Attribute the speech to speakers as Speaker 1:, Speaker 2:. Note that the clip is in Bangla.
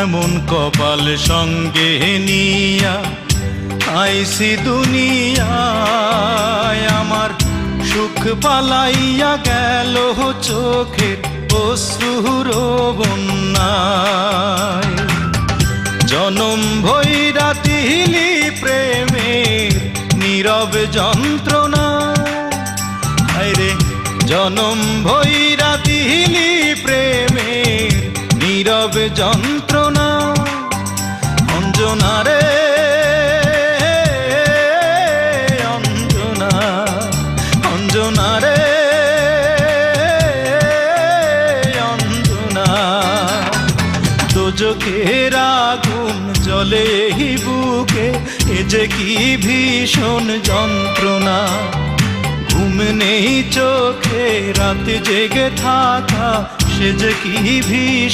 Speaker 1: এমন কপাল সঙ্গে নিয়া আইসি দুনিয়ায়, আমার সুখ পালাইয়া গেল চোখের অশ্রুর বন্যায়। জনম ভৈরা দিলি প্রেমের নীরব যন্ত্রণা, আরে জনম ভৈরা দিলি প্রেমের নীরব যন্ত্রণা। অঞ্জনা রে অঞ্জনা, অঞ্জনা রে অঞ্জনা, দোজখের আগুন জ্বলে এই বুকে, এ যে কি ভীষণ যন্ত্রণা। ঘুম নেই চোখে রাতে জেগে থাকা, সে যে কি ভীষণ